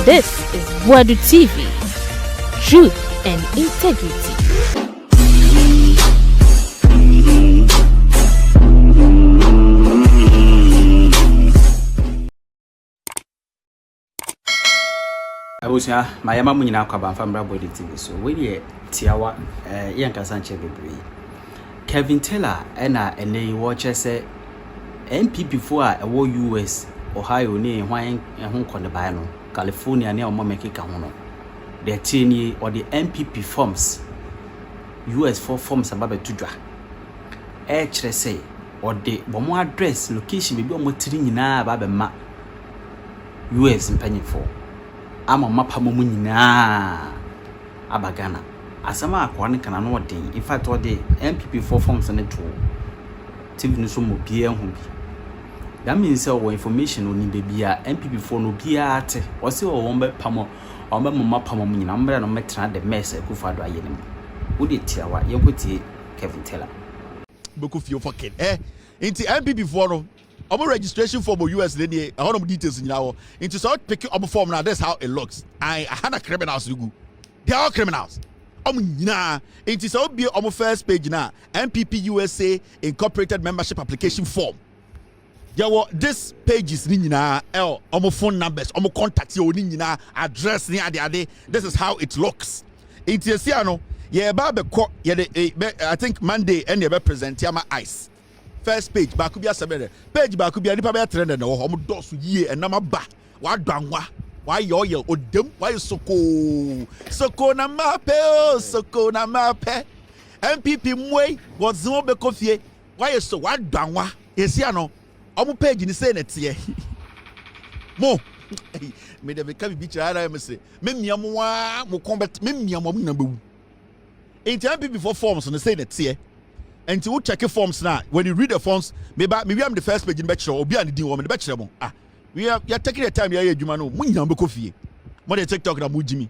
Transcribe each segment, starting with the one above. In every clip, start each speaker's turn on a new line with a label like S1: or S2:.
S1: This is Wadu TV. Truth and integrity.
S2: Abusia, my mama nyina kwaba from Wadu TV. So we dey tiawa yankasa nche bebre. Kevin Taylor ena ene watch say NPP for a US Ohio ne hwan ho kone bae no California ne omo mekeka ho no the tini or the NPP forms US for forms ababe tudwa kire say or the bomo address location be omo tiri nyina ababe ma US mpanyifo ama mapa mo nyina abagana asama akwa ne kana no odin in fact or the NPP for forms ne to TV no so mo bia ho bi. That means our information on Bibia, NPP for no Biate, or so one by Pamo, or Mamma Pamo, number and metra the mess who for the yenim. Would it tell what you put Kevin Taylor?
S3: Book of your fucking into NPP for our registration form of US lady, a lot of details in our into sort picking up a form now. That's how it looks. I had a criminals to go. They are criminals. Nah, it is all be on the first page now. NPP USA Incorporated Membership Application Form. Yeah, this page is omo phone numbers, omo contact you nina address ni ade. This is how it looks. It is no. Yeah, I think Monday and you present yama ice. First page, bakubia sabere. Page bakubia nipa be trend na omo dosu ye enama ba. Wa dwanwa. Why yo odem? Why soko na mape soko na mape. MPP mwe was no be kofie. Why so wa dwanwa? Yesi ano. Omo page ni say netie mo me de ka bi chara me say me miam wa mo combat me miam mo na bewu enti MPP for forms no say netie enti wo check forms na when you read the forms maybe am the first page in be chere obi an din wo me be chere mo we are taking the time here adwuma no mo nyam be kofie mo de TikTok na mo jimi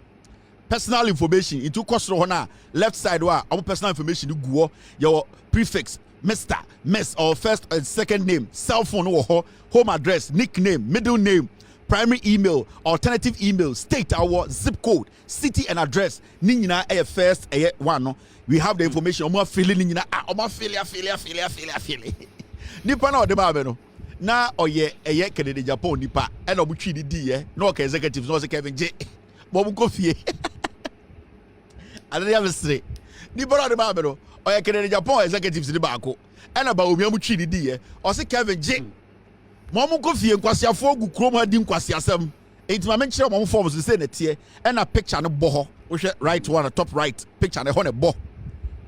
S3: personal information into kosro ho na left side wa omo personal information guo your prefix Mr. Miss or first and second name, cell phone or home address, nickname, middle name, primary email, alternative email, state our zip code, city and address. Nina a first a one. We have the information. Oma feeling nina oma feeling. Nipa na ode ba no. Na oye eye Kennedy Japan nipa e na obutwi di no ka executives no se Kevin J. Bo mu kofie. Ade ya mesre. Nipa na ode ba no. Oya Kennedy Japan executives ni baako ena ba omi amutwi ni die o se Kevin J momu kofie nkwasiafo gu krom ha di nkwasiasem enti ma menkyere momu forms se na tie ena picture no bo ho wo hwe right one top right picture ne ho ne bo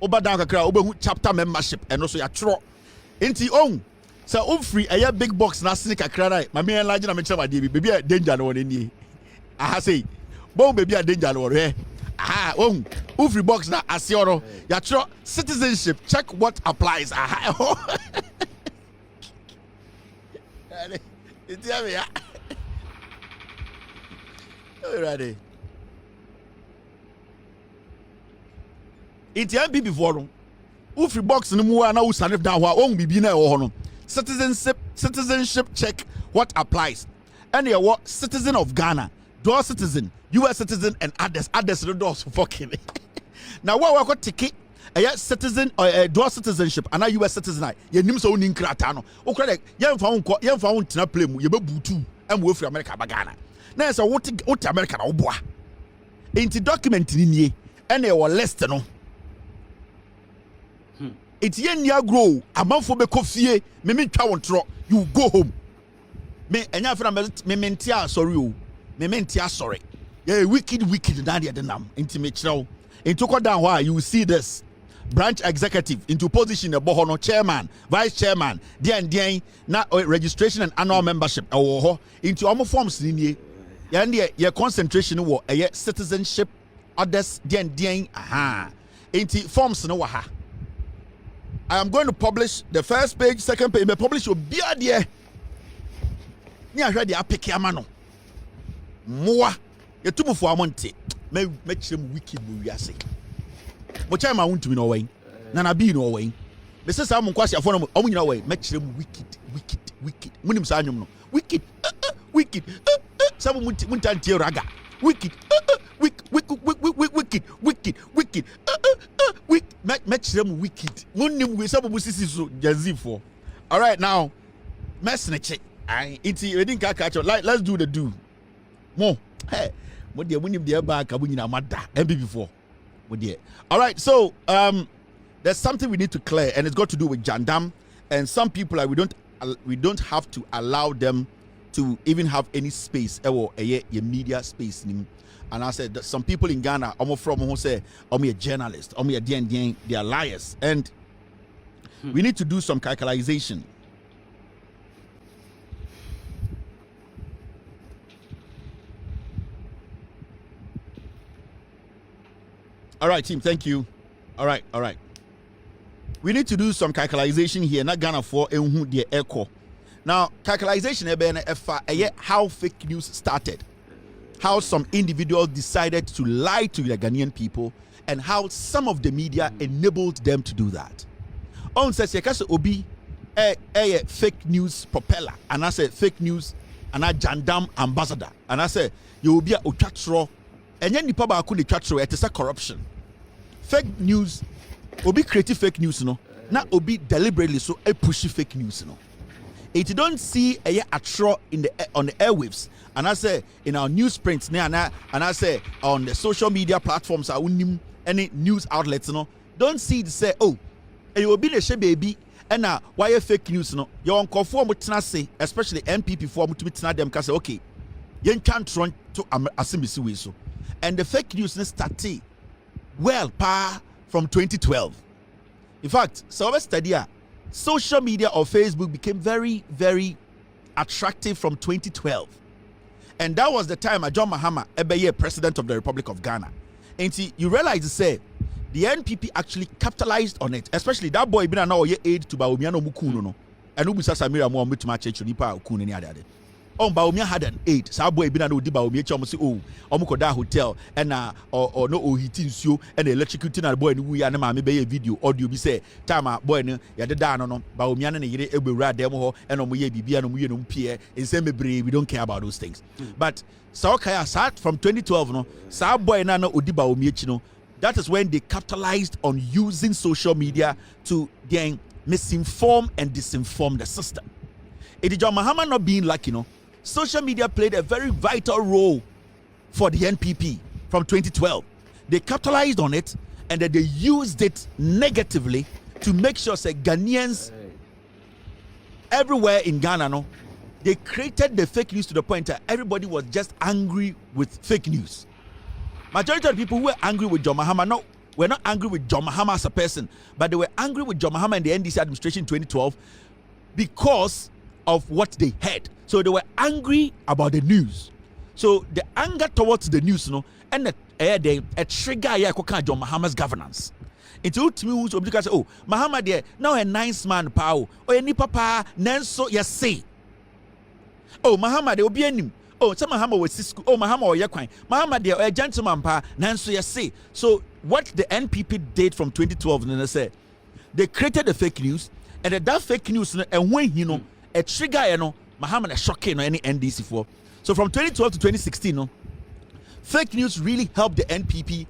S3: obadan kakra obehu chapter membership eno so ya tworo enti on se free aya big box na sene kakra na ma me enlarge na menkyere ma die bi danger no ni aha sei bo baby a danger no re free box na asioro ya tro citizenship check what applies it's ya ready it's MPP before no free box no mu na usane down ho bibi na ho no citizenship check what applies and you what citizen of Ghana, dual citizen, US citizen and others no doors fucking. Now what we got ticket a citizen or dual citizenship and a US citizen ye nim so ni nkrata no. O kra ye mfa won tena play mu ye bebutu am we free America ba Ghana. Na so what America na oboa. Enti document ni nie and e wo list no. It's ye nia grow amanfo be kofie me twa won tro you go home. Me enya afra me mentia sorry o. Me mentia sorry. Yeah, wicked down there nam into me chiro. Into go down where you will see this branch executive into position a bohono chairman, vice chairman, den na registration and annual membership into almost forms ni ya your concentration wo citizenship others den into forms no ha. I am going to publish the first page, second page, me publish your beer there. Ni ahwe dia pick amano. Moa ye tumufo amonte me kyerem wicked mo wiase mo chai ma wontumi no wen na na bi no wen me se sa mo kwase afo no omo nyina wen me kyerem wicked munim sa anyum no wicked some muntantie raga. Wicked. Wicked. Match them wicked. Munim we some musisi so jazi for. All right, now mess neche. It's wedding catch. Let's do the do. Mo. Hey, what the munim the back abunyina mada NPP4. All right, so there's something we need to clear, and it's got to do with Jandam, and some people we don't have to allow them to even have any space or a media space. And I said that some people in Ghana, I'm from who say I'm a journalist, I'm a DND, they are liars, and we need to do some calculation. All right, team, thank you. All right. We need to do some calculation here. Not Ghana for the echo. Now, calculation how fake news started, how some individuals decided to lie to the Ghanaian people, and how some of the media enabled them to do that. On says obi fake news propeller, and I said fake news, and I Jandam ambassador, and I said you will be a utratro, and then the public could utratro. It is a corruption. Fake news, obi creative fake news, no. Not obi deliberately so a pushy fake news, no. If you don't see a atro on the airwaves, and I say in our newsprints, and I say on the social media platforms, any news outlets, no, don't see it say, oh, you will be the she baby, and now why fake news, no. Your uncle for say, especially NPP for them, can say, okay, you can't run to Asimisi so, and the fake news started well from 2012. In fact, so let's study social media or Facebook became very, very attractive from 2012. And that was the time John Mahama, president of the Republic of Ghana. And see, you realize to say the NPP actually capitalized on it, especially that boy been now aid to Baumiano Mukuno no. And Ubusa Samira mo mituma chechu nipa okunu ni ade. On Baumia had an aid. So boy been no di Baumia chomo oh omukoda hotel and or no ohitin suo and electrocuting na boy ni wi ya na ma me be video audio bi say time boy no ya de da no Baumia na yire egbewura dem ho and omoye bibia no moye no mpie ensem mebre we don't care about those things. But so okay start from 2012 no so boy na odi Baumia chi no that is when they capitalized on using social media to then misinform and disinform the system. It is John Mahama not being lucky, no. Social media played a very vital role for the NPP from 2012. They capitalized on it and then they used it negatively to make sure that Ghanaians everywhere in Ghana, no, they created the fake news to the point that everybody was just angry with fake news. Majority of the people who were angry with John Mahama, were not angry with John Mahama as a person, but they were angry with John Mahama and the NDC administration in 2012 because of what they heard. So they were angry about the news. So the anger towards the news, and a trigger John Mahama's governance. It's ultimately who's say, oh, Mahama there now a nice man power. Oh, any papa nanso ya say. Oh, Mahama there will be any. Oh, some Mahama was Cisco. Oh, Mahama or Yakwan. Mahama there a gentleman pa nanso ya say. So what the NPP did from 2012, and they said they created the fake news, and that fake news, and when a trigger, Mahama is shocking any NDC for. So from 2012 to 2016, fake news really helped the NPP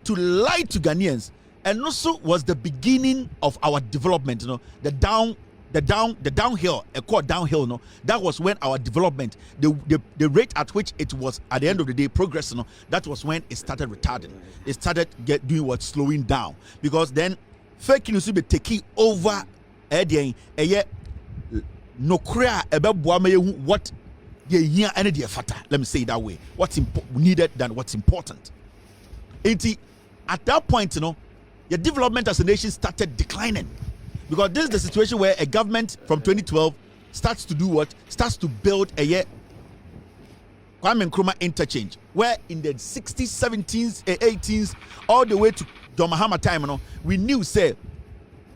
S3: to lie to Ghanaians, and also was the beginning of our development. The downhill, called downhill. That was when our development, the rate at which it was at the end of the day progressing. That was when it started retarding. It started doing what slowing down, because then fake news will be taking over. No crea what ye any fata. Let me say it that way. What's needed than what's important. At that point, your development as a nation started declining, because this is the situation where a government from 2012 starts to do what? Starts to build a Kwame Nkrumah interchange, where in the 60s, 70s, 80s, all the way to John Mahama time, we knew say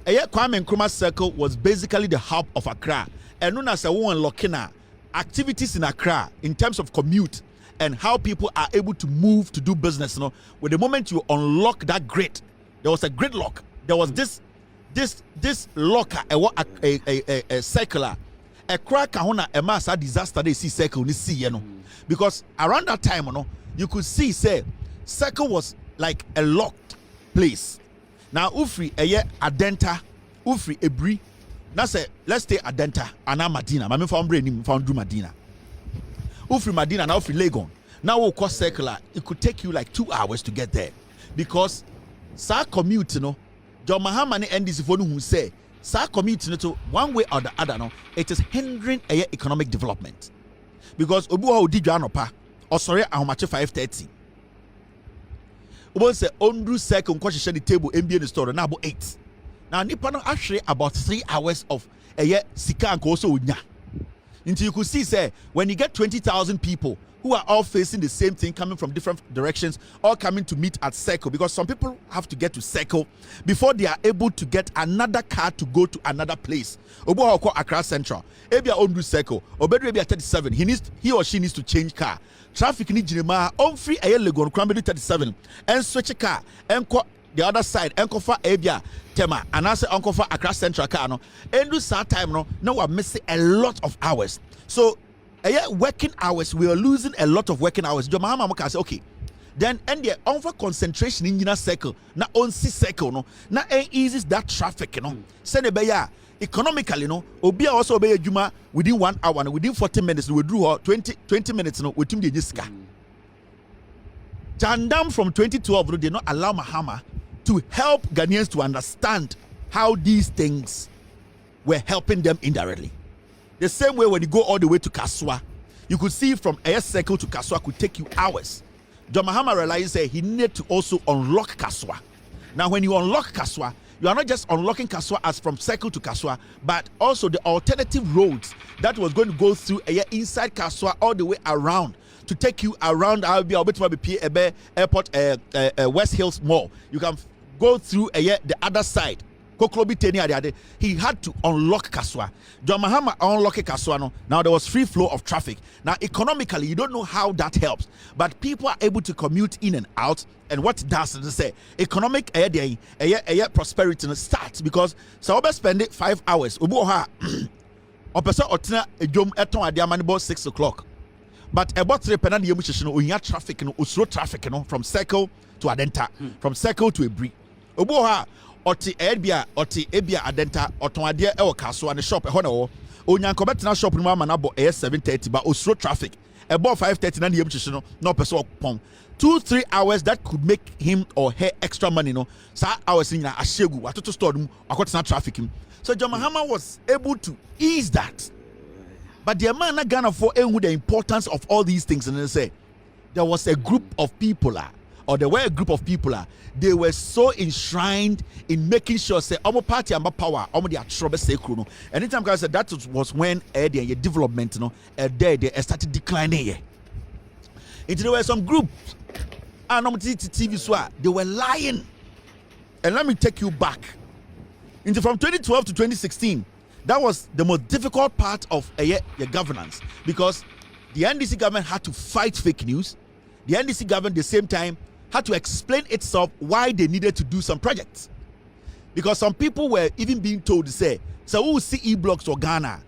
S3: Kwame Nkrumah circle was basically the hub of Accra. And known as a one looking at activities in Accra in terms of commute and how people are able to move to do business. With the moment you unlock that grid, there was a gridlock. There was this locker, a circular, a crack kahuna a massa disaster they see circle ni see you know. Because around that time, you know, you could see say circle was like a locked place. Now ufri eye adenta, ufri ebri. Now say let's stay adenta ana Madina. Mami found brain found Madina. Ufri Madina now ufri Legon. Now we'll call circular. It could take you like 2 hours to get there because sa commute, you know. John Mahama ni NDC for who say sa commute, you know, one way or the other, no, it is hindering economic development because obu ha odi dwa anopa or sorry ahomache 5:30. Obo say ondru circle nko hye the table MBA the store na about 8. Now nipa no ahwe about 3 hours of sika nko also onya. Until you could see say when you get 20,000 people who are all facing the same thing, coming from different directions, all coming to meet at circle, because some people have to get to circle before they are able to get another car to go to another place. Obo ha ko Accra Central, ebia ondu circle, obedu ebia 37. He or she needs to change car. Traffic ni jinema on free Legon Cranberry 37 and switch car and the other side enko fa ebia tema and answer enko fa Accra Central car no endu sa time no now we're missing a lot of hours. So working hours, we are losing a lot of working hours. Jo Mahama can say okay, then and the over concentration in your circle na on si circle no na eases that traffic, you know. Send a economically, no, obi also obey juma within 1 hour and within 40 minutes we drew 20 minutes no with him the jiska. Jandam from 2012 they did not allow Mahama to help Ghanaians to understand how these things were helping them indirectly. The same way when you go all the way to Kaswa, you could see from Air Circle to Kaswa could take you hours. John Mahama realized that he needed to also unlock Kaswa. Now, when you unlock Kaswa, you are not just unlocking Kaswa as from Circle to Kaswa, but also the alternative roads that was going to go through inside Kaswa all the way around to take you around Airport, West Hills Mall. You can go through the other side. He had to unlock Kaswa. John Mahama unlocked Kaswa. No? Now there was free flow of traffic. Now economically, you don't know how that helps, but people are able to commute in and out. And what it does is say economic prosperity starts because so we spend 5 hours. Ubuha, opesa otina ejom eton adiamani about 6 o'clock. But about 3 penalty unya traffic no usro traffic no from Circle to Adenta, from Circle to Ebri. Ubuha. Oti ebia adenta otonade e Kaswa ne shop ho na wo onyanko betena shop no ama na bo 7:30 ba osro traffic e bo 5:30 na yem chichi no na person pon 2-3 hours that could make him or her extra money no sa hours nyina ashegu watoto store mu akotena traffic him. So John Mahama was able to ease that, but the man na Ghana for the importance of all these things, and they say there was a group of people or there were a group of people they were so enshrined in making sure say omo party and power omo their trouble say no. Anytime guys said that was when the development they started declining. There were some groups and TV so they were lying. And let me take you back into from 2012 to 2016. That was the most difficult part of your governance because the NDC government had to fight fake news. The NDC government at the same time had to explain itself why they needed to do some projects. Because some people were even being told to say, so we will see e-blocks for Ghana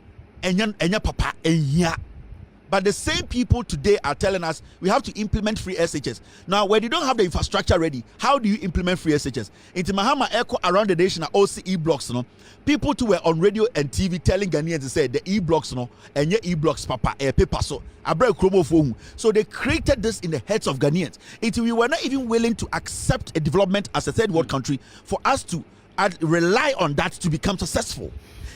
S3: and papa and but the same people today are telling us we have to implement free SHS. Now, when you don't have the infrastructure ready, how do you implement free SHS? Into Mahama Echo around the nation are also e-blocks, no? People too were on radio and TV telling Ghanaians to say the e-blocks, no, and your e-blocks, papa, paper so. So they created this in the heads of Ghanaians. We were not even willing to accept a development as a third world country for us to rely on that to become successful.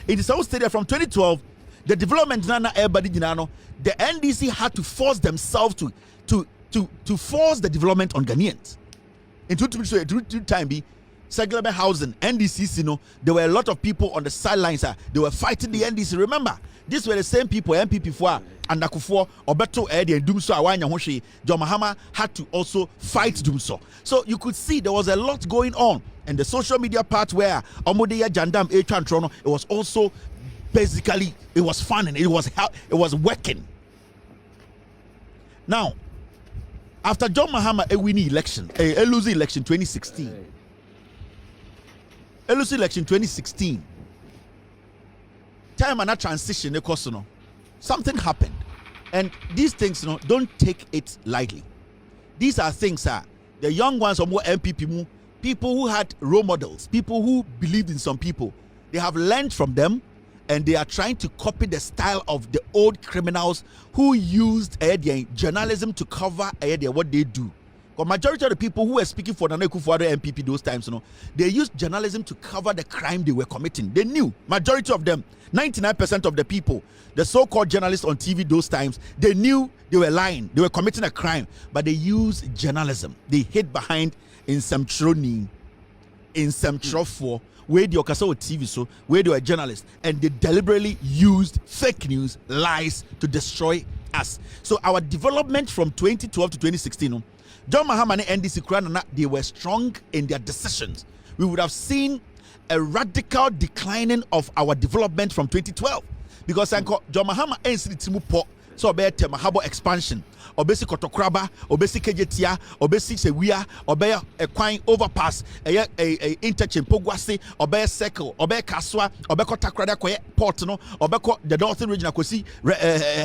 S3: It is also stated from 2012. The development the NDC had to force themselves to force the development on Ghanaians. In two time be segment housing NDC, there were a lot of people on the sidelines. They were fighting the NDC. Remember, these were the same people NPP for and Akufo Obeto Eddie and Dumso Awanya Hoshi. John Mahama had to also fight Dumso. So you could see there was a lot going on. And the social media part where Omodeya Jandam Echan Trono, it was also basically it was fun and it was working. Now, after John Mahama winning election, losing election 2016, time and a transition, something happened. And these things, don't take it lightly. These are things the young ones or more NPP, people who had role models, people who believed in some people, they have learned from them, and they are trying to copy the style of the old criminals who used journalism to cover what they do. Because majority of the people who were speaking for Nana Akufo-Addo NPP those times, they used journalism to cover the crime they were committing. They knew, majority of them, 99% of the people, the so-called journalists on TV those times, they knew they were lying, they were committing a crime, but they used journalism. They hid behind in some troni, in some for where the Okaso TV, so where they were journalists, and they deliberately used fake news, lies to destroy us. So our development from 2012 to 2016, John Mahama and NDC Kranana, they were strong in their decisions. We would have seen a radical declining of our development from 2012 because John Mahama and Timu Po so obey Temahabo expansion, obesi Kotokraba, obesi Kejetia, obesi Sewia, obey a quine overpass, a interchange Pogwasi, obey Circle, obey Kaswa, obey Kotakrada Port, no, obey the Northern Regional Kosi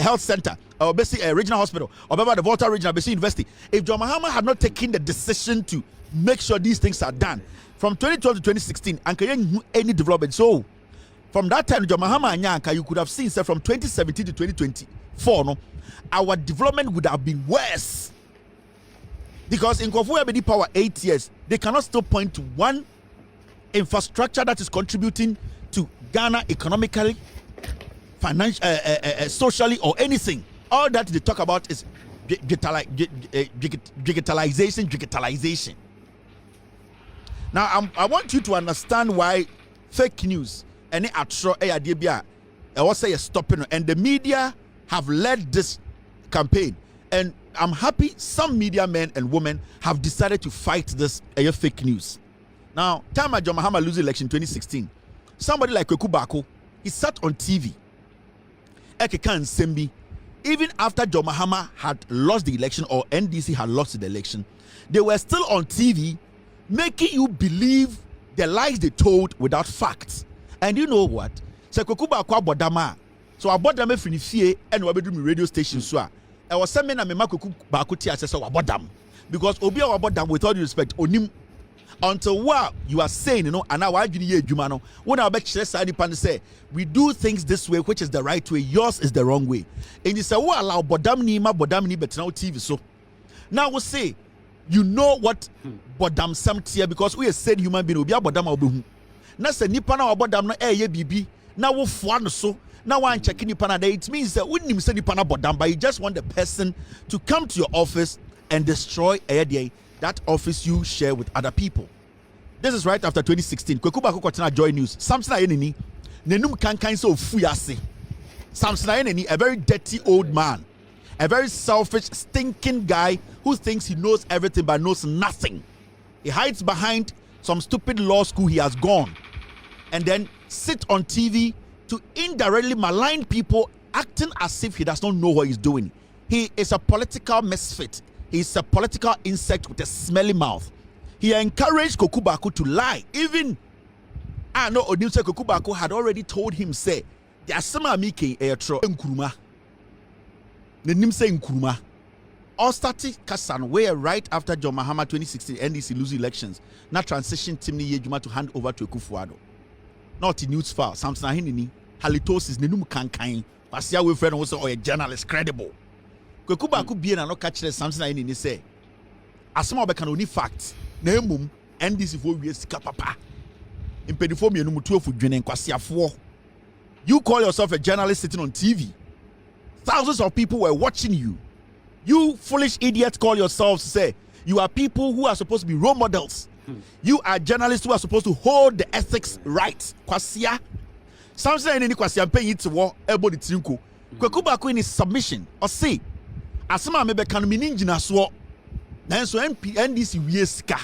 S3: Health Center, obesi a regional hospital, obey the Volta Regional Besi University. If John Mahama had not taken the decision to make sure these things are done from 2012 to 2016, and any development, so from that time, John Mahama and Yanka, you could have seen, say, from 2017 to 2024, no, our development would have been worse. Because in Kofu Ebedi Power 8 years, they cannot still point to one infrastructure that is contributing to Ghana economically, financially, socially, or anything. All that they talk about is digitalization. Now, I want you to understand why fake news any atro adebia I was say stopping, and the media have led this campaign, and I'm happy some media men and women have decided to fight this fake news. Now, time John Mahama lose election 2016, somebody like Kweku Bako, he sat on TV. Ekekan Sembi, even after John Mahama had lost the election or NDC had lost the election, they were still on TV making you believe the lies they told without facts. And you know what? So Kweku Bako abodama. So abodama fini fie and we do radio station so. I was saying na me ma Kweku Bako ti ase so abodam. Because obi abodam, with all due respect, onim until what you are saying, and now why do you adwuma no? When I bet side pan say we do things this way, which is the right way, yours is the wrong way. And you say, "What allow bodam ni but now TV so." Now we say, you know what bodam some tier, because we are said human being obi abodam obi. Na se nipa na abodam no ye bibi na wo foa no so na wan check nipa na. It means that when you say nipa na bodam, but you just want the person to come to your office and destroy that office you share with other people. This is right after 2016. Kweku Bako kwatena Joy News. Samson Ayenini nenum kankan so fuyase. Samson Ayenini, a very dirty old man, a very selfish, stinking guy who thinks he knows everything but knows nothing. He hides behind some stupid law school he has gone, and then sit on TV to indirectly malign people, acting as if he does not know what he's doing. He is a political misfit. He's a political insect with a smelly mouth. He encouraged Kweku Bako to lie. Even I know Odinse Kweku Bako had already told him, say, the Asema Mike Etro Nkuruma. The Nimse Nkuruma. All started Kasan where right after John Mahama 2016 NDC lose elections. Now transition team ni Yejuma to hand over to Akufo-Addo. Not in news file. Samson Ayenini halitosis nenum kankan. Pasia we friend also or a journalist credible. Kweku Bako be na no catch the Samson Ayenini say. Asema obeka only facts. Na emum NDC for we sika papa. Impedifo me enum tuofu dwene kwasiafo. You call yourself a journalist sitting on TV. Thousands of people were watching you. You foolish idiots call yourselves, say, you are people who are supposed to be role models. You are journalists who are supposed to hold the ethics right. Kwasia. Samson Ayenini kwasia paying it to war, elbow the trinko. Kweku Bako in his submission, or say, Asema mebe kanu mininjina so, na so NDC wieska.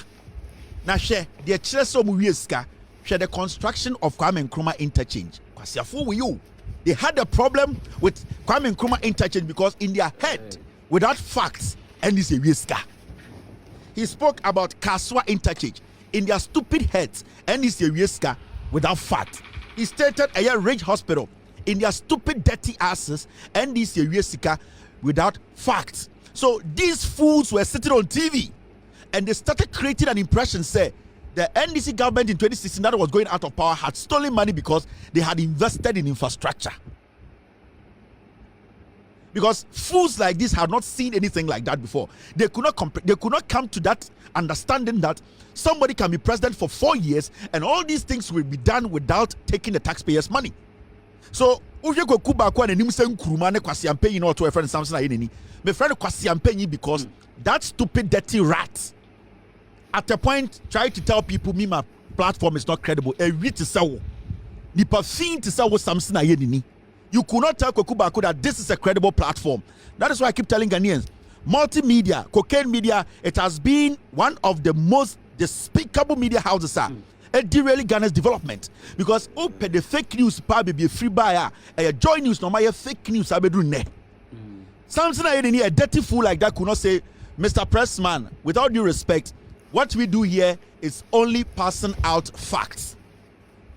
S3: Na share, the chese omu wieska, share the construction of Kwame Nkrumah interchange. Kwasia for you. They had a problem with Kwame Nkrumah interchange because in their head, without facts, NDC wieska. He spoke about Kaswa interchange. In their stupid heads, NDC wieska without facts. He stated a Ridge Hospital in their stupid, dirty asses, and this Sika without facts. So these fools were sitting on TV and they started creating an impression, say, the NDC government in 2016 that was going out of power had stolen money because they had invested in infrastructure. Because fools like this had not seen anything like that before. They could not come to that understanding that somebody can be president for 4 years and all these things will be done without taking the taxpayers' money. So, because that stupid dirty rat at a point tried to tell people me my platform is not credible. A read to sell the perfume to sell something. You could not tell Kokubako that this is a credible platform. That is why I keep telling Ghanaians, multimedia, cocaine media, it has been one of the most despicable media houses. It derailed Ghana's development because open the fake news probably be a free buyer. A joy news no matter fake news. Something a dirty fool like that could not say, Mr. Pressman, without due respect, what we do here is only passing out facts.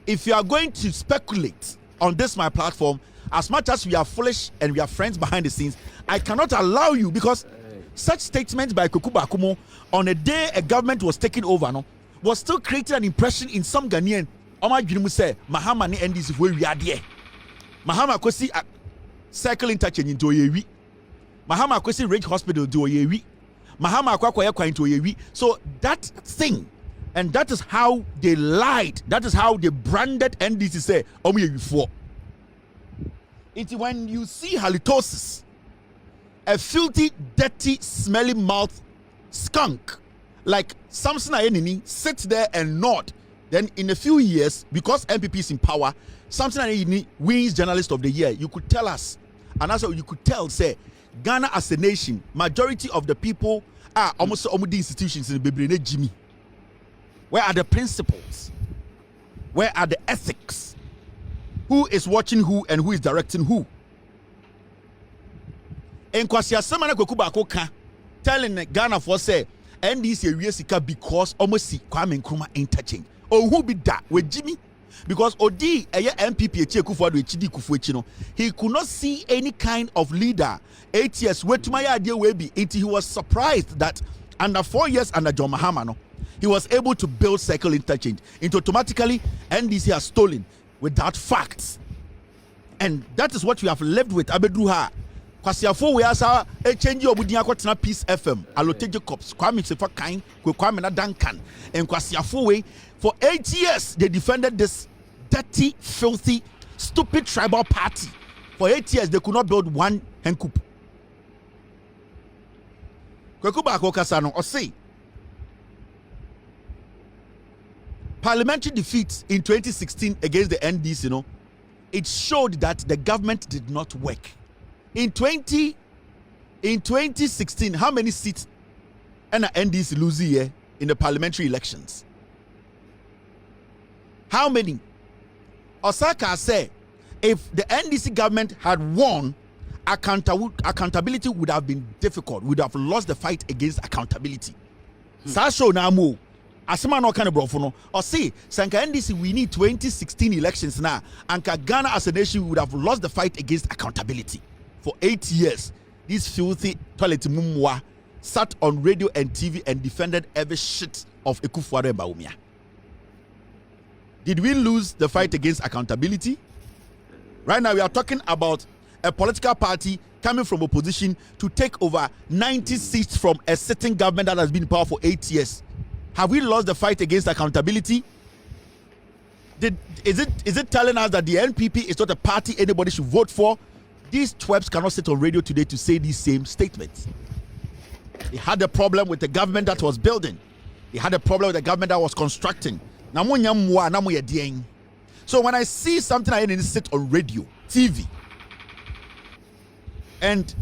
S3: If you are going to speculate on this my platform, as much as we are foolish and we are friends behind the scenes, I cannot allow you, because such statements by Kokuba Akumo on a day a government was taking over, was still creating an impression in some Ghanaian. Oma Junimu say, Mahama ni NDC where we are there. Mahama kwesi cycle interchange into Oyewi. Mahama kwesi Rage Hospital to Oyewi. Mahama kwakwa kwa into Oyewi. So that thing, and that is how they lied. That is how they branded NDC say, Omu before. It's when you see halitosis, a filthy, dirty, smelly mouth skunk like Samson Ayenini sits there and nod. Then in a few years, because NPP is in power, Samson Ayenini wins Journalist of the Year. You could tell us, and also you could tell, say, Ghana as a nation, majority of the people are almost the institutions in the Bebrene Jimmy. Where are the principles? Where are the ethics? Who is watching who and who is directing who? And Kwasia Samana Kokuba Koka telling Ghana for say, and this Sika because almost see Kwame Nkrumah interchange. Oh, who be that with Jimmy? Because Odi NPP he could not see any kind of leader 8 years where to my idea will be it. He was surprised that under 4 years under John Mahama, he was able to build cycle interchange into automatically NDC has stolen without facts. And that is what we have left with Abedruha. Kwasiafo we asa a change obudia kwatena Peace FM Alote Jacobs Kwame Sefa Kain Kwame na Duncan and Kwasiafo we for 8 years they defended this dirty, filthy, stupid tribal party. For 8 years they could not build one hencoop. Kwekuba Kokasano or say parliamentary defeat in 2016 against the NDC, it showed that the government did not work. In 2016, how many seats and the NDC lose here in the parliamentary elections? How many? Osaka said, if the NDC government had won, accountability would have been difficult. Would have lost the fight against accountability. Sasho Namu, Asema no kind of brofono. Or see, Sanka NDC, we need 2016 elections now. And Ghana as a nation would have lost the fight against accountability. For 8 years, this filthy toilet mumwa sat on radio and TV and defended every shit of Ekufuado and Baumia. Did we lose the fight against accountability? Right now, we are talking about a political party coming from opposition to take over 90 seats from a sitting government that has been in power for 8 years. Have we lost the fight against accountability? Is it telling us that the NPP is not a party anybody should vote for? These twerps cannot sit on radio today to say these same statements. They had a problem with the government that was building. They had a problem with the government that was constructing. So when I see something I need to sit on radio, TV, and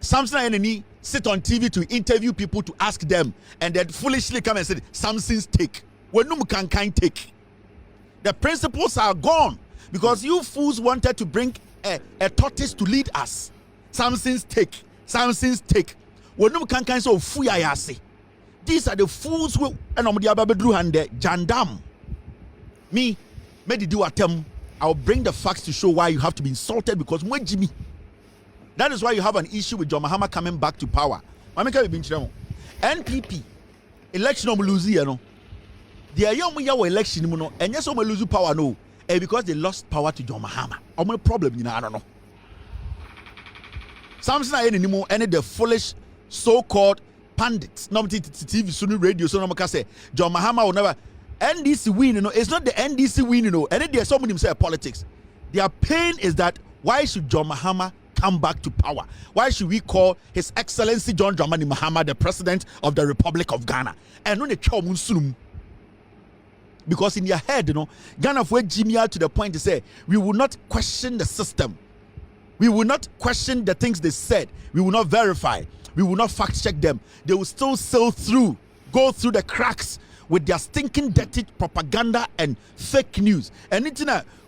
S3: something I need sit on TV to interview people to ask them, and then foolishly come and say something's take. When no can take. The principles are gone because you fools wanted to bring a tortoise to lead us. Something's take. When no can so fuyayase. These are the fools who and on the Ababedru and the Jandam. Me do attempt. I'll bring the facts to show why you have to be insulted because when Jimmy. That is why you have an issue with John Mahama coming back to power. NPP election lose no. The young election no and yes lose power no. Because they lost power to John Mahama. My problem I don't know. Something I anymore any the foolish so-called pundits, no TV, Sunu radio, so no say John Mahama will never NDC win. It's not the NDC win, and then there's someone say politics. Their pain is that why should John Mahama come back to power? Why should we call His Excellency John Dramani Mahama the President of the Republic of Ghana? And when they because in your head, Ghana for Jimmy to the point to say we will not question the system. We will not question the things they said. We will not verify. We will not fact check them. They will still go through the cracks with their stinking dirty propaganda and fake news. And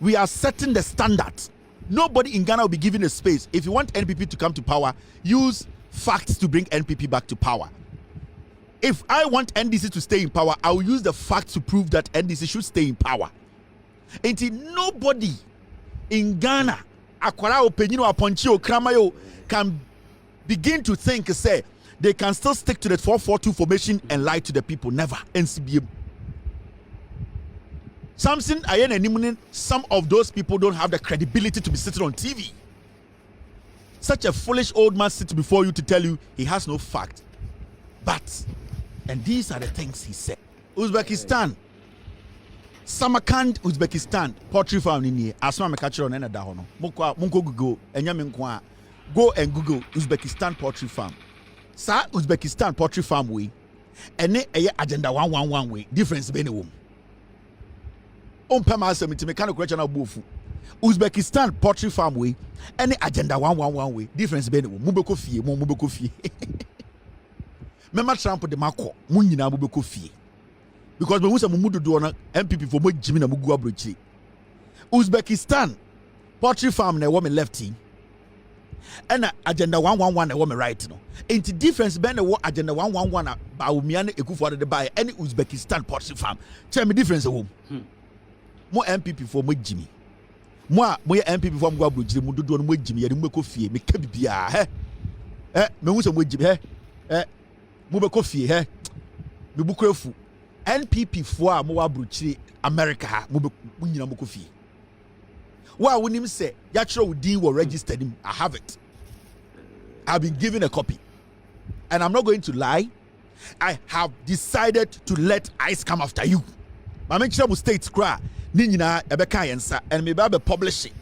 S3: we are setting the standards. Nobody in Ghana will be given a space. If you want NPP to come to power, use facts to bring NPP back to power. If I want NDC to stay in power, I will use the facts to prove that NDC should stay in power. Until nobody in Ghana can begin to think, say, they can still stick to the 442 formation and lie to the people. Never. NCBM. Some of those people don't have the credibility to be sitting on TV. Such a foolish old man sits before you to tell you he has no fact. But, and these are the things he said. Uzbekistan. Samarkand, Uzbekistan, poultry farm in here. Asma me catch on another hono. Munko Google, and go and Google Uzbekistan poultry farm. Sa Uzbekistan poultry farm way, and a agenda 111 way. Difference be no. Pema Asɛm to me kind of question about bofu. Uzbekistan poultry farm way, any agenda 111 way. Difference be no. Mubeko fie. Member Trump de mako, munyina mubeko fie. Because when we say Mumudu do na NPP for more Jimmy na mugu abrochi. Uzbekistan poultry farm na woman lefty. And agenda 111 na woman right no. Ain't the difference ben the agenda 111 ba umiane ekufu de buy any Uzbekistan poultry farm. Tell me difference home. More NPP for more Jimmy. More NPP for mugu abrochi mudu do na more Jimmy ya mubeko fie me ka bibia me hu say more Jimmy mubeko fie me bukrefu NPP for a more bruchi America ha munyina mokofi. Wa wonim say yatro wudi were registered him. I have it. I've been given a copy. And I'm not going to lie. I have decided to let ICE come after you. My make sure states cry ni nyina ebeka yensa and me ba be publish it.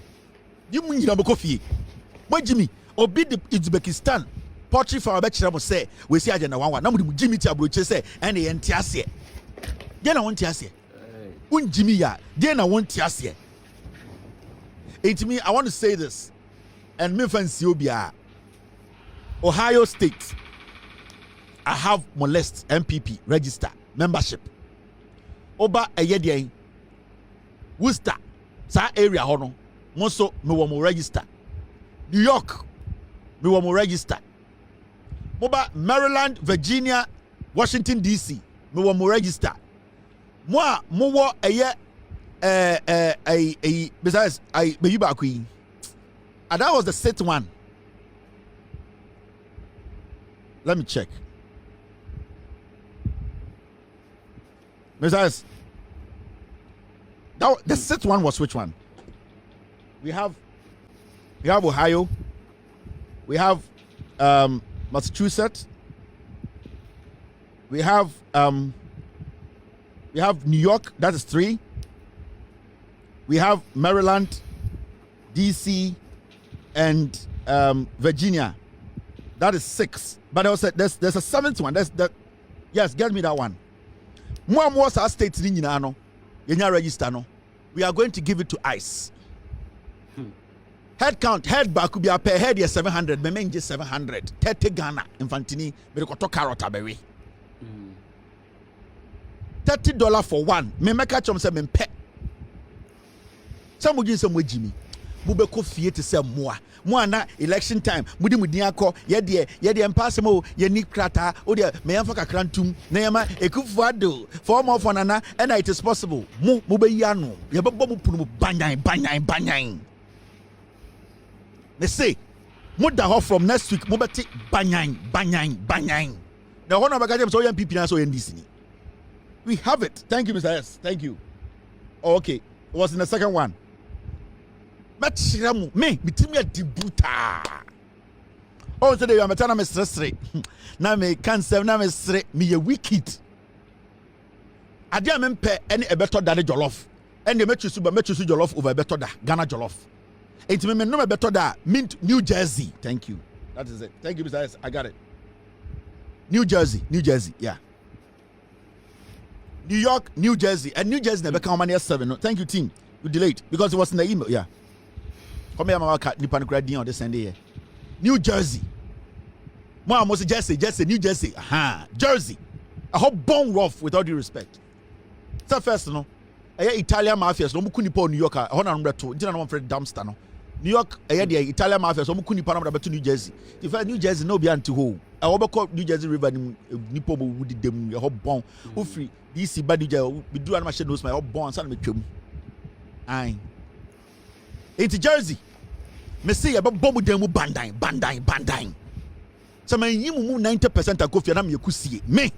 S3: You munyina mokofi. But Jimmy obi the Uzbekistan poultry farm be kire mo say we see agenda 11 na mu Jimmy ti abroche say and the entiase. Then I want to ask you. Jimmy ya. Then I want to ask you. To me, I want to say this. And me fancy Obia. Ohio State. I have molest MPP register membership. Oba Eyedian. Worcester. Sa area hono. Moso me wo mo register. New York. Me wo mo register. Moba Maryland, Virginia, Washington DC. Me wo mo register. Moi wo besides be back queen. And that was the sixth one. Let me check. Besides that the sixth one was which one? We have Ohio. We have Massachusetts. We have New York, that is 3. We have Maryland, DC, and Virginia. That is 6. But there's a 7th one. Yes, get me that one. More states in register no. We are going to give it to ICE. Head count, head back could be per head 700, me just 700. 30 Ghana infantini, but to carrot abewe. $30 for one. Me make a chum say me pet. Some would use some with Jimmy. mubeko fie te se moa na election time mudi akọ ye de empasem o ye ni krata o de me yamfa kakra ntum na yama ekufuado for more for nana and it is possible mu be yano ye bebo mu punu banyan they say mo da ho from next week mo beti banyan na ho na baka dem so NPP na so NDC ni we have it. Thank you, Mr. S. Thank you. Oh, okay. It was in the second one. But me bitimi a debuta. Oh, so they are metana me stress. Na me cancer na me stre me a wicked. Adia me mpe any a better than jollof. And the metro jollof over better than Ghana jollof. It me no better than mint New Jersey. Thank you. That is it. Thank you, Mr. S. I got it. New Jersey. Yeah. New York, New Jersey, and New Jersey never come on 7. No, thank you, team. You delayed because it was in the email. Yeah. Come here, my cat. Nipan grad on this Sunday. New Jersey. Mom was Jesse, New Jersey. Jersey. I hope born rough with all due respect. So first, no. Italian mafias. No mukuni po New York. I want to number 2. Didn't know Fred dumpster no. New York. The Italian mafias. No mukuni po number 2 New Jersey. If I New Jersey no be anti ho. I want to New Jersey River. Nipo mo wudi dem. I hope born. Who free. DC bad we do animation knows my born son me twem aye it's Jersey me say about bomb dem bandan so man yimu 90% akofia na me kusie me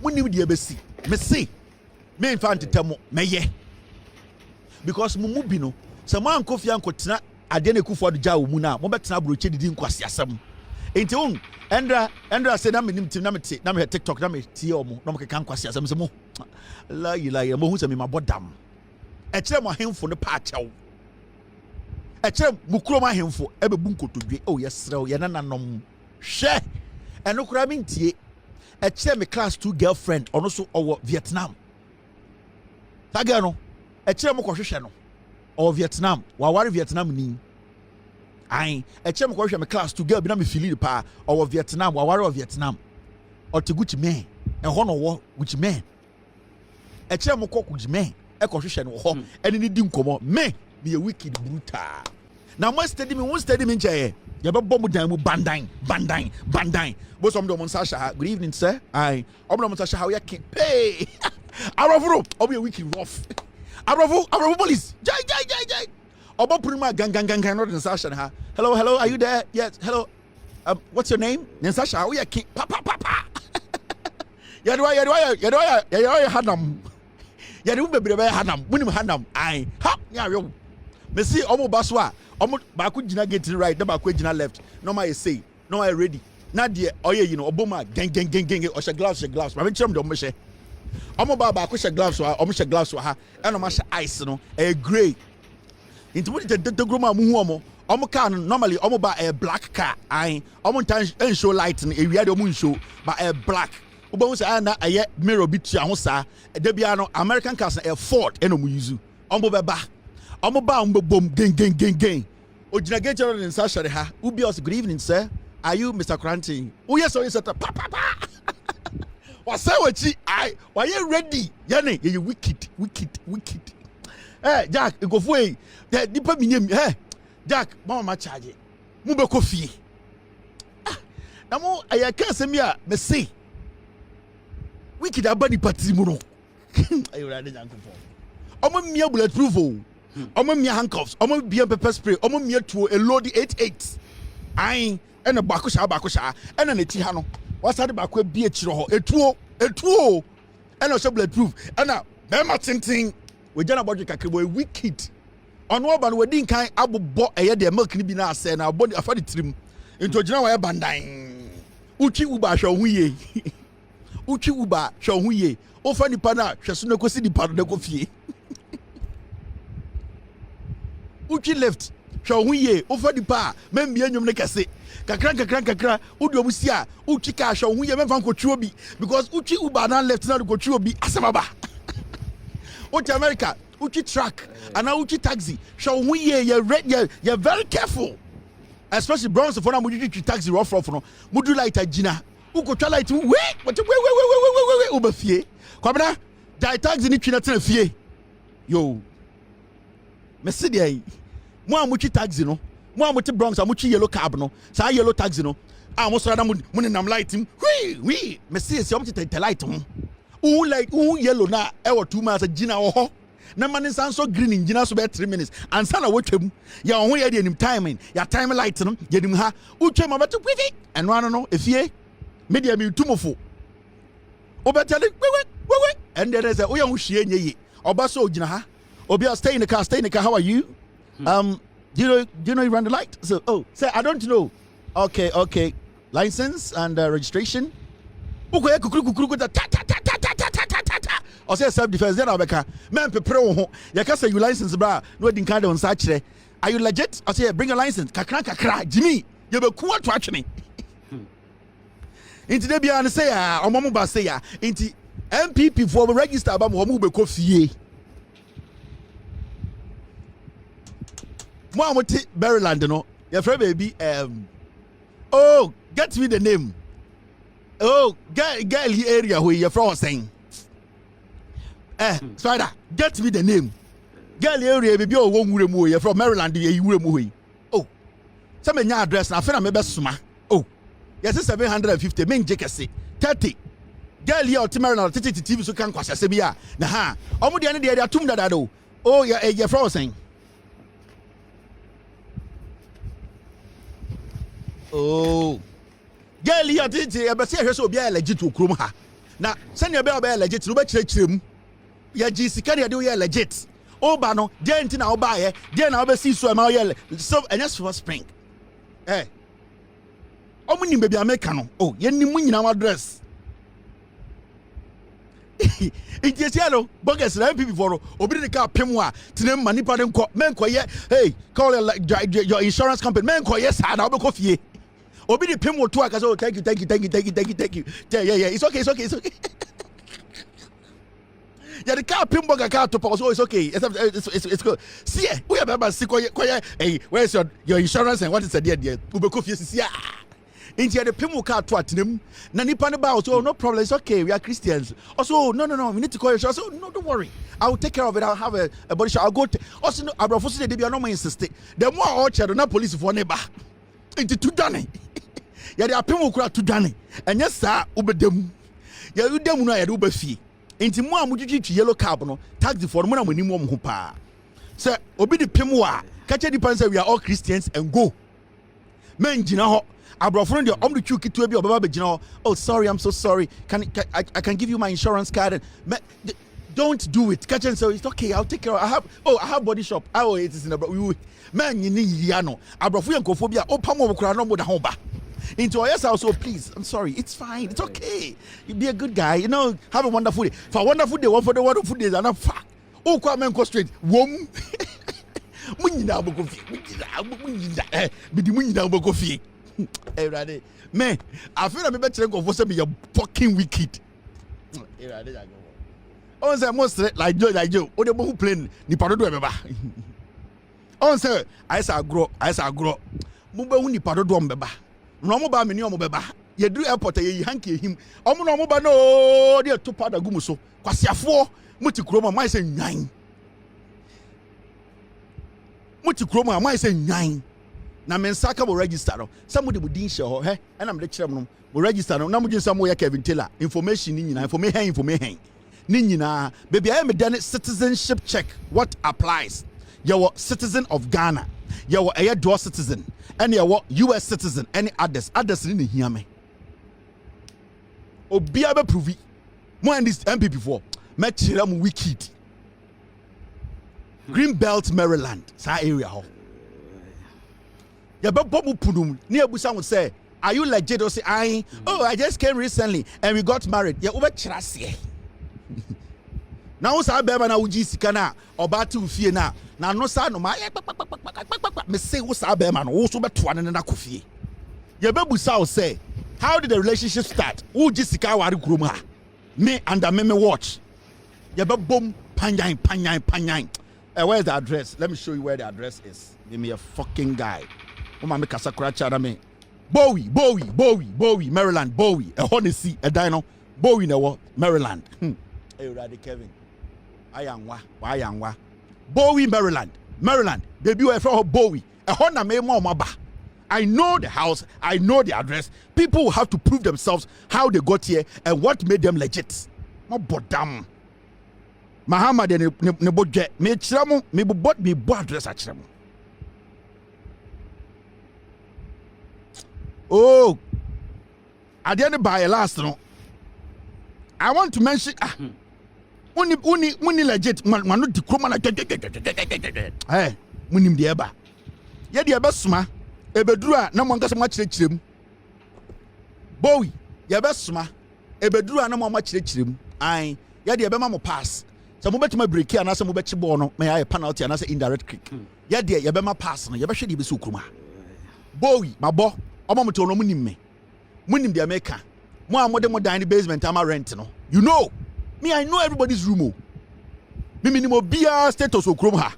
S3: woni de abesi me say me infant temo me ye because mumu bi no so man kofia nkotena ade na kufu adja wo mu na mo betena broche didi nkwase asem enti on Endra say na me nim tim na me TikTok na me tie omo na mo keka nkwase asem se mo la yi mo hu se me mabodam e kire mo ahemfo ne pa achew e kire mukuro mo ahemfo e bebu nkotodwe o yesrew ye nananom hwe eno kura me ntie e kire me class 2 girlfriend ono so owo Vietnam taga no e kire mo kohwehwe no o Vietnam wa ware Vietnam ni ai e chem ko hwe me class to girl bi na me feel pa or Vietnam wa ware of Vietnam or to Gucci man e ho no wo Gucci man e chem ko Gucci man e ko hwe no ho ene ni di nkomo me be wicked brutal na mo study me nche ye be bom dan mu bandan bo som do mo sasha good evening sir ai obo mo sasha how you can pay arofuro obo wicked rough arofo police jai Obo Prima gang not in Sasha ha. Hello, are you there? Yes, hello. What's your name? Sasha, we are king. Pa. Yadwa Hanam. Yadu baby Hanam. Winim Hanam. Aye. Ha, yeah, yo. Me see Omo Baswa. Omo Baku Jina getting right, the Baku Jina left. No my say. No I ready. Nadia, oh yeah, you know, Obama gang or she gloves. I mean chum do meshe. Omo Baba Kusha gloves or Omusha gloves or ha. And Omasha ice, no, a grey. Into what the groma muhomo, car normally by a black car. I almost show light in a radio moon show by a black. Ubonsa ana a mirror bit ya hosa, a debiano American cars a Ford and muzu. Ba. Boom gang. Ojina get in Sasha ha. Ubios good evening, sir. Are you Mr. Cranty? Oh yes, so you said pa. What's what why you ready? Yanni, you wicked. Jack, go for it. That deeper meaning, Jack, mama charge. Mube coffee. Namo, I can't say me, me say. Wicked abadi patrimuno. I rather than conform. Omo mia bulletproof. Omo mia handcuffs. Omo bia pepper spray. Omo mia to a load 88. Aye, and a bakusha, and an etihano. What's that about be a chiro? A two, and also bulletproof. And now, Bema tinting. We jana body kakribo wicked on one ban we din kan abobo eye de milk ni bi na ase na body afadi trim into jina wa bandan uchi uba hwe huye uchi uba hwe huye ofa nipa na hwe so na kosi nipa na ko fie uchi left hwe huye ofa nipa membia nyum ne kase kakra udi omusia uchi ka hwe huye memfa ko twa bi because uchi uba na left na ko twa bi asababa Uchi America, Uchi truck, and now Uchi taxi. Show we you're very careful. Especially Browns for now, Muji taxi rough no. Mudu light a Gina. Uko try light wait, Uber fee. Come na, die taxi ni China fee. Yo. Messidia. Mo amuchi taxi no. Mo amuchi Bronx amuchi yellow cab no. Sa yellow taxi no. Mo so na mo nam light him. We me see se omti te light mo. Yellow na e wo 2 miles agina wo ho. Na man san so green in gina so be 3 minutes. Ansa na wo twam. Ya ho ye de nim timing. Ya time light no. Ye nim ha. Utwam abeto kwiti. Eno no efie. Media me tumofo. Obetele we. And there is a oya ho hwie nye. Oba so gina ha. Obi stay in the car. How are you? Do you know you run the light? So say I don't know. Okay. License and registration. Ukoye kukuru ta. I say self defense then abeka. Men prepare ho. Ya ka say you license bra. No din kan de on sa kire. Are you legit? I say bring your license. Kakra. Jimmy, you be ku atu atwene. Inti de bia na say ah, omomo ba say ah. Inti NPP for register ba mo be ko fie. Mo amuti Maryland no. Your friend baby get me the name. Girl area where your friend was saying. Spider, get me the name. Girl area baby won wure mu you from Maryland you wure mu. Some nya address na fe na me be suma. Yes 750 men je kese 30. Girl here to Maryland TV so kan kwasase bia na ha. Omo de ne de atum dada do. Your friend was saying. Girl here titi e be se hwe so obi legit okrom ha na se ne be legit no be kirekirem ya ji sika ne de we legit ba no dent na oba ye de na oba si so ma ye so enyes for spring omu ni baby ameka no ye ni mu nyina address Itiesiano bogus na NPP for obi de ka pem a tinem manipa de nko men koye hey call your insurance company men koye sa na obekọ fie obi de pem woto aka say thank you yeah it's okay yeah the car pem boga car to pause it's okay it's good see we have about see koye hey where's your insurance and what is the there obekọ fie see Inti the pemu car to atinum na nipa ne ba so no problem it's okay we are Christians also no we need to call you so no don't worry I will take care of it I'll have a body shop I'll go also no abrofo so dey be no more insist the more all chedo na police for ne ba inti to dane ya the pemu kura to dane enye sa ubedem ya udem no ya de ubafie inti mo amudwitwi yellow cab no taxi for mo na mo nim ho pa say obi de pemu a ka che dipan say we are all Christians and go men gina ho Abrofo no de twu kitu bi obaba begina oh sorry I'm so sorry I can give you my insurance card don't do it catch and so it's okay I'll take care of I have body shop it is in the man ni ya no abrofo yankofo bi a opam obokra no mo da ho ba into yes also please I'm sorry it's fine it's okay you be a good guy you know have a wonderful day for wonderful day one for the wonderful days and fa kwa men go straight wom munyina aboko fi munyina bidi munyina aboko fi Everybody, man, I feel like me better go for some you're fucking wicked. Everybody, I go. On say most like Joe. Oh, the who plane ni paro do beba. On say I say grow. Mumba ni paro do beba. No mo ba me ni o mo beba. Ye do airport ye hanky him. Omo no mo ba no dey to pada gumu so. Kwasiafo muti kroma mai say nyan. Muti kroma mai say nyan. Na mensaka mo register no somebody mo din hye ho and am de kire mo register no na mo jinsa mo ya Kevin Taylor information ni nyina information ni nyina baby I am done citizenship check what applies your citizen of Ghana your dual citizen and your US citizen any others ni hia me obi abe prove mo and this MPP for me kire mo wicked Green Belt Maryland sa area ho ya bobu punum ni ebusa wo say are you legit or say I just came recently and we got married ya oba kira se na wo sa be na wuji sika na oba te ufie na no sa no ma me say wo sa be no wo so beto ane na kofie ya bebusa wo say how did the relationship start wuji sika ware kurom ha me under me watch ya be bom panyan where's the address let me show you where the address is give me a fucking guy Mama me kasa kracha na me Bowie Maryland Bowie a honesi a dino Bowie na Maryland hey Raddy Kevin ayanwa Bowie Maryland Maryland. Baby, we're from Bowie. A Honda me more maba. I know the house. I know the address. People will have to prove themselves how they got here and what made them legit. My bodam. Mahama de ne bodje. Me chiramu. Me bot me bo address a chiramu. Oh. I didn't buy a last no. I want to mention Uni legit manu di kroma na eh munim de eba ye de eba suma ebeduru a na mo nkasa ma kirekirem Bowie ye eba suma ebeduru a na mo ma kirekirem ai ye de eba ma mo pass so mo betima break ya na so mo bechi ball no me ya penalty na so indirect kick ye de ye eba ma pass no ye be hwe de be so kroma Bowie mabo omo mo to no munim de America mo amode mo dan the basement ama rent no you know me, I know everybody's room. Me minimum beer status okrom ha.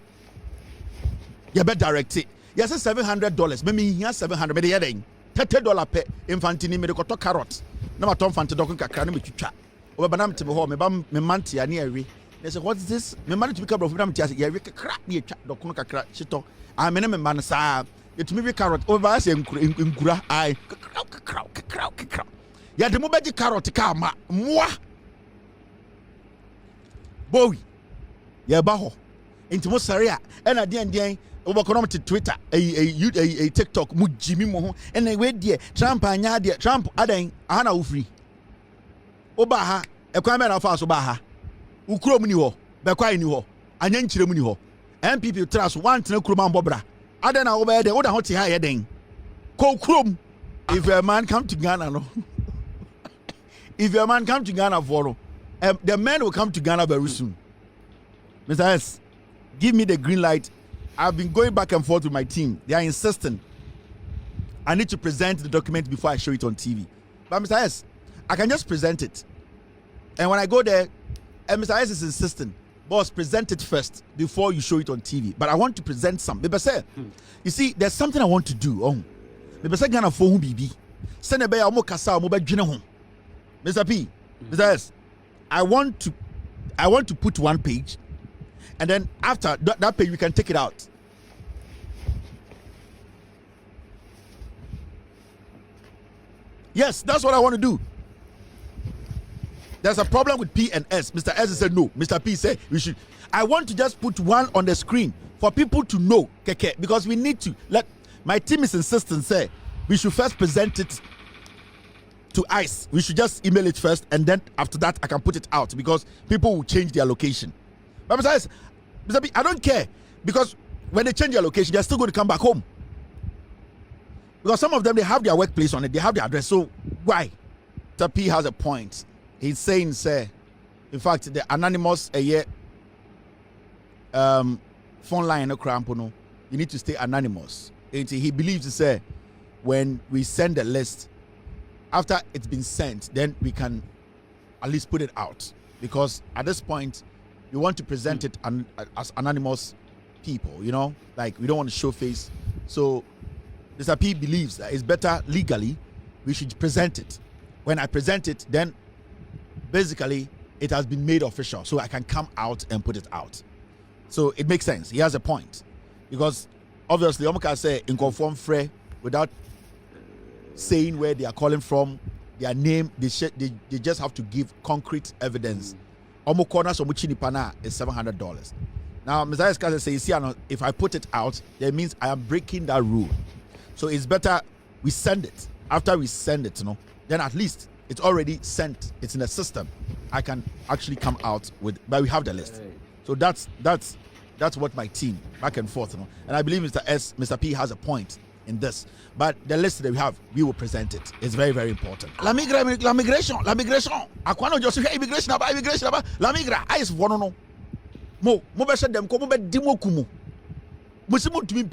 S3: You better direct it. Yes, $700. Me here $700. Me the other $30 per infantini me the carrot. No ma tom fante dokun kakra na me twitwa. Oba banam te me ho me ba me mante ya na yawe. They say what is this? Me man to be carrot from te yawe kakra na yetwa dokun kakra chito. Ah me na me man sa etumi be carrot. Oba say nkura ai kakra. Ya de mo be carrot ka ma moa. Bowie, ya baho. Into mo saria, and at the end, over to Twitter, a TikTok, mu Jimmy Moho, and I wait dear, Trump and Yadia, Trump, Adan, Hana Ufri. Obaha, a crime of us Obaha, Ukromuni, Bakwai New, and Yanchimuni, NPP trust one to Kruman Bobra. Adan over the other hot higher than Ko Krum. If a man come to Ghana, no. If a man come to Ghana for the men will come to Ghana very soon. Mr. S, give me the green light. I've been going back and forth with my team. They are insisting. I need to present the document before I show it on TV. But Mr. S, I can just present it. And when I go there, and Mr. S is insisting, boss, present it first before you show it on TV. But I want to present some. You see, there's something I want to do. Ghana for who BB. Send a bear, Mr. P, Mr. S. I want to put one page, and then after that page we can take it out. Yes, that's what I want to do. There's a problem with P and S. Mr. S said no. Mr. P said we should. I want to just put one on the screen for people to know, because we need to let. My team is insisting, say we should first present it to ICE. We should just email it first, and then after that I can put it out, because people will change their location. But besides, Mr. B, I don't care, because when they change their location, they're still going to come back home. Because some of them, they have their workplace on it, they have their address. So why? Mr. P has a point. He's saying, say, in fact, the anonymous phone line no crampono. You need to stay anonymous. He believes, say, when we send the list, after it's been sent, then we can at least put it out, because at this point we want to present it as anonymous people, like we don't want to show face. So Mr. P believes that it's better legally we should present it. When I present it, then basically it has been made official, so I can come out and put it out. So it makes sense. He has a point, because obviously Omaka say in conform free without saying where they are calling from, their name, they just have to give concrete evidence. Omo corners of Muchinipana is $700. Now, Mr. Eskaze says, if I put it out, that means I am breaking that rule. So it's better we send it. After we send it, then at least it's already sent. It's in the system. I can actually come out with, but we have the list. So that's what my team back and forth, and I believe Mr. P has a point in this, but the list that we have, we will present it. It's very, very important. La migration. Akwano just immigration about la migra. I is one no. Mo be said them ko mo be dimo kumu. Musimu to me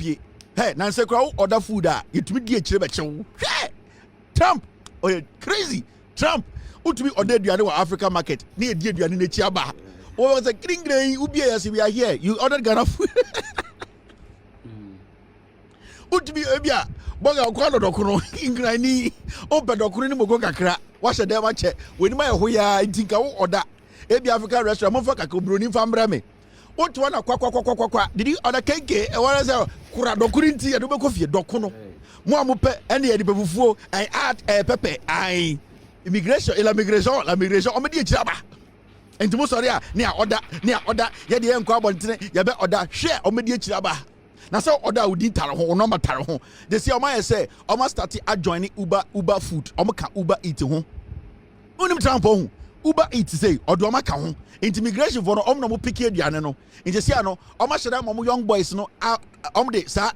S3: hey, na se kwa order food it to me di echire be chew. Hey, Trump. Oh, yeah, crazy. Trump. Who to me order duane wa Africa market. Ni di duane na chi aba. Oh, was a green ubi as we are here. You ordered Ghana food. Utbi ebia boga okwa dodokuno ingrani ope dokunu ni mogo kakra wa hye dem ache weni ma ho ya ntinka wo oda ebia African restaurant mo fa kakra broni fa mbra me What one kwa did you order cake e wan say kura dokuri nti e do be kofie doko no mo amope ene ye de befufuo I add pepper I immigration o me de akira ba enti mo sorry a ne order ye de enko abontene ye be order hwe o me de akira ba na so order udi tare ho no matare ho they say o ma say o ma start adjoin Uber food o ka Uber eat ho onim trampo ho Uber Eats say odo ma ka ho immigration for no om no mo pick aduane no nti sia no o ma hyeda mo young boys no de sa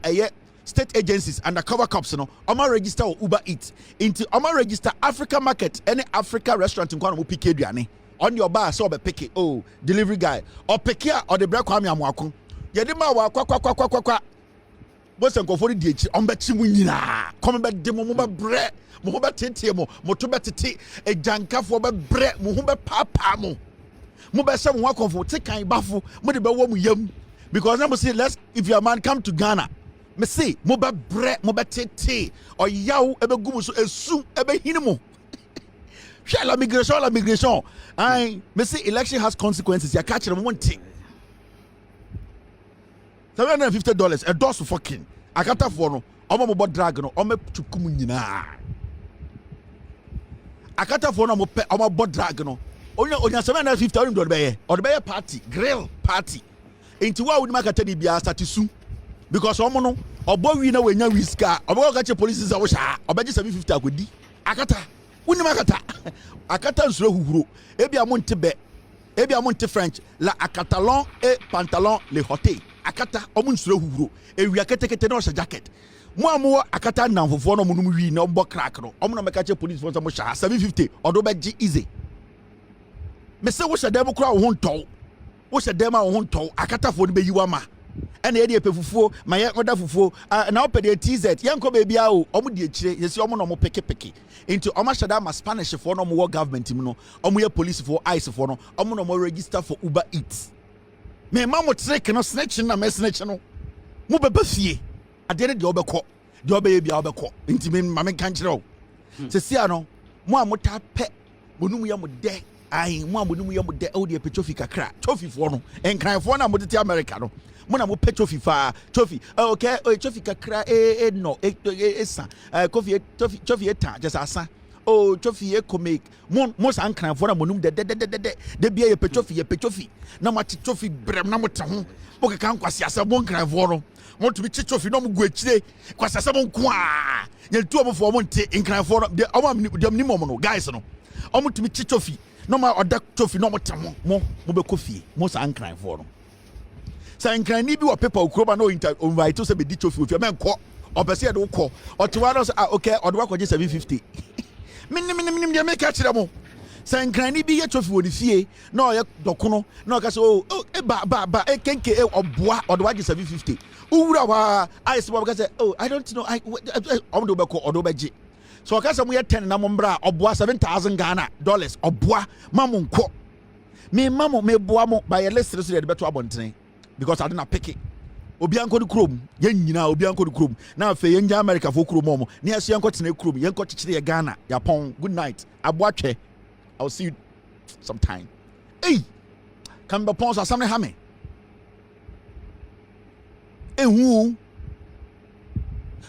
S3: state agencies undercover cops no o ma register Uber Eats into o ma register Africa market any Africa restaurant in kwa mo pick aduane on your bar so be pick oh delivery guy or pick here or the break kwame amoako ye de ma wa kwa boss enko for di echi on be chi mu nyina come be de mo be bre mo be tete mo to be tete e jankafo be bre mo be papa mo be se mo akonfo te kan bafo mo de be wo mu yam because na mo say let's if your man come to Ghana me say mo be bre mo be tete o yaw e be gumu so esu e be hinimo hwe la migration I me say election has consequences ya catch them one thing $750 a dose fucking akata for no omo mo drag no omo tukum nyina akata for no mo pe omo bo drag no onya $750 on do be party grill party enti wa wudi makata ni bia start su because omo no obo wi na wanya whisker obo ga che police say wo sha obeje $750 akodi akata wuni makata akata nsuro huhuro ebia mo ntebe ebia mo nte French la akatalon et pantalon le hoté akata omo nsuro huhuro ewia ketekete na o jacket mo amu akata nanfofo no mo num wi na ombo crack no omo no meka che police for mo sha $750 odo be gi easy me se wo shedem kura wo hontɔ wo shedem a wo hontɔ akata fo no be yiwa ma ene ye de pefufuo ma ye oda fufuo na opede TZ yenko be bia o omo de akire yesi omo no mo peke into omo sheda ma Spanish fo no mo wo government mu no omo ye police fo ICE fo no omo no mo register for Uber Eats me ma mo trick no snitch na me snitch no mo be bafie ade ne de obekɔ de obeye bia obekɔ nti me ma me kan kire o se sia no mo amota pe monum ye mo de ai mo amonu ye mo de o de petrofi kakra tofi fo no enkran fo na mo tete America no mo na mo petrofi fa tofi okay tofi kakra no sa coffee tofi eta just asa oh tofi economic mo san kran fo na monum de bia ye petrofi na mo ti tofi brem na mo te ho mo keka nkwase asa mo kran fo no mo to bi ti tofi no mo gu akire kwase asa mo nko a ye tu mo fo mo nte kran fo no de o mo no guys no o mo to bi ti tofi no ma oda tofi no mo te mo be coffee mo san kran fo no san kran ni bi wo paper okroba no invite to say be di tofi ofia men ko obese de wo ko otewa no say okay odo wa koje $750 minim de make akire mo san kran ni bi ye tofi wo ni fie na oye dokono na o ka say ba kenke oboa odo wa je $750 uwura wa I say ba ka say I don't know odo be ko odo be je so okasa mo ye 10 na mo mbra oboa $7,000 Ghana oboa mamo nko me mamo me boa mo ba ye list so de beto abontene because I didn't pick it obi anko di krom ye nyina obi anko di krom na afa ye nya America fo krom mo ne aso yanko tene krom ye nko chichire ye Ghana Japan good night aboatwe I'll see you sometime hey kan be pon so asam ne ha me ehu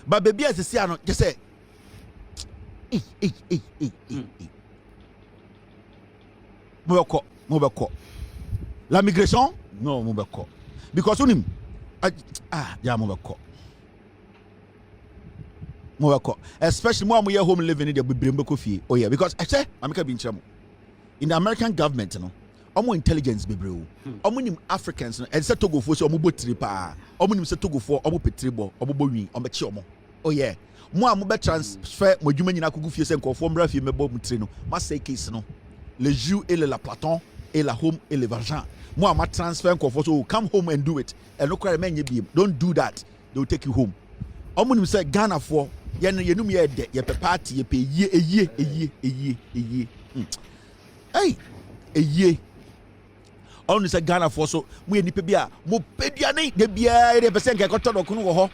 S3: ba baby asisi ano je say Mobeko. La migration? No, Mobeko. Because unim Mobeko. Especially more we home living in the Bibrembo fee. Oh yeah, because I say America bin chamo. In the American government, you know, omo intelligence bebreu. Omo nim Africans no, and say Togo for so omo botiri pa. Omo nim say Togo for omo petribo, omo bowi, omo chi omo. Oh yeah. Mo a mo be transfer mo djuma nyina kogu fie se nkofo mbra fie mebo mutire no ma say case no le jus et le la platon et la home et le l'argent mo a ma transfer nkofo so come home and do it and no cry menye biem don't do that they will take you home omunim say Ghana for ye yenum ye de ye pe party ye pe eye hey eye onu say Ghana for so mo ye nipa bia mo pediane de bia de pese nke koto dokunu wo ho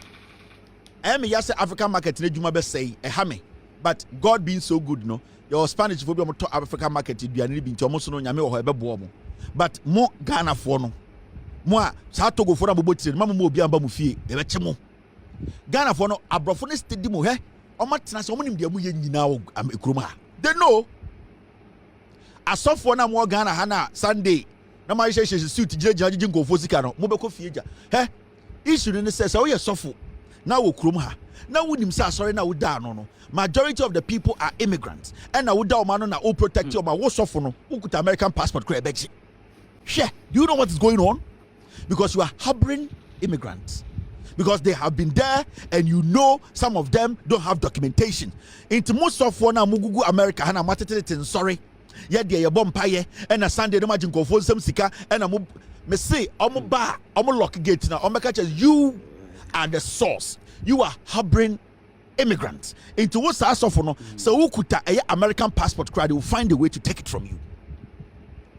S3: I am yes African market in Juma be say me, but God being so good, no, your Spanish phobia to African market, you are being almost no yame or but more Ghana for no Moa sa Togo for na bobotire mama mo obi amba mu fie e be chemo Ghana for no abrofo no steady mo he omatena se omonim de mu ye nyina wo ekurum ha they know asofo na mo Ghana ha na Sunday na ma hye suit gije ngofo sika no mo be ko fie ja he issue ne se wo ye sofo na wo kurum ha na wonim say sorry na wo da no majority of the people are immigrants and na wo da o ma no na o protect o ma wo sofo no wo kuta American passport kra be gi do you know what is going on? Because you are harboring immigrants. Because they have been there and you know some of them don't have documentation. Into most of one Mugugu America and I'm sorry. Yeah, dear bompaye and a Sunday no imagine go for some sika and I'm me say I'm lock gate now. I'm catch you are the source. You are harboring immigrants. Into what's our no so ukuta American passport card, they will find a way to take it from you.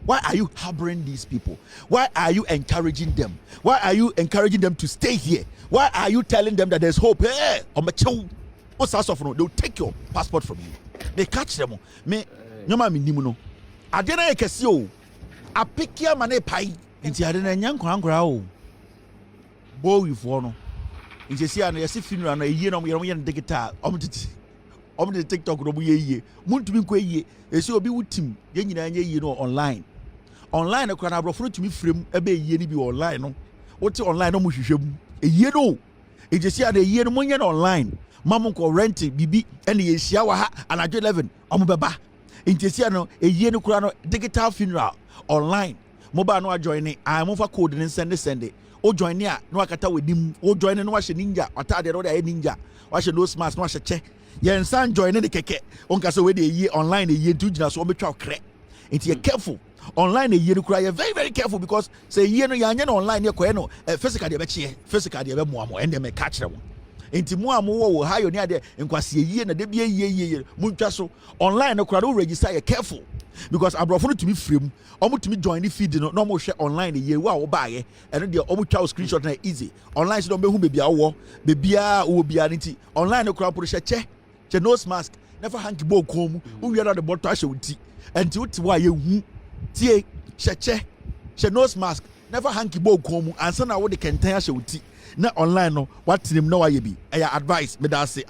S3: Why are you harboring these people? Why are you encouraging them? Why are you encouraging them to stay here? Why are you telling them that there's hope? Hey, they'll take your passport from you. They catch them. Me, nyoma mi nimuno. Adena ekesi o. Apikia mane pai. Inti adena nyankwa ankora o. Bo wifo no. Inti si ana yesi funeral na eyi na mo ye digital. Omde TikTok no ye. Muntumi nko ye. Esi obi wutim. Ye nyina anye ye no online. Online ekwa na abrofo tumi frem ebe ye ni bi online no. Wote online no mo hwehwem. Eye no. Ejesi ana eye no mo nye no online. Mamu ko rent bibi ene ye hia wa ha anajo 11 omo beba. Ejesi ana eye no kura no digital funeral online. Mobile no join I mo fa code ni send. O join a no akata wedim. O join no wa hye ninja. Atade no da ninja. Wa hye nose mask no wa hye che. Yen san join the keke. Onka so we dey ye online e ye ntu gina so o betwa okre. Enti ye careful. Online e ye no kura ye very very careful because say ye no yanye no online ye koye no physical de be che physical de be moamo ende me catch them. Enti mo amo wo ha yo ne ade nkwase ye na de be ye muntwa so online no kura do register ye careful because abrofo no tumi frem omo tumi join the feed no mo hwe online ye wo a wo ba ye eno de omo twa screenshot na easy online so do be hu be bia wo be bia wo bia nti online no kura pro che nose mask never hanky bo kom we are the bottle ashe wuti enti wuti wa ye hu tie she nose mask never hanky bo kom ansa na wo de kenten ashe wuti na online no what him no wa ye bi e advice me da say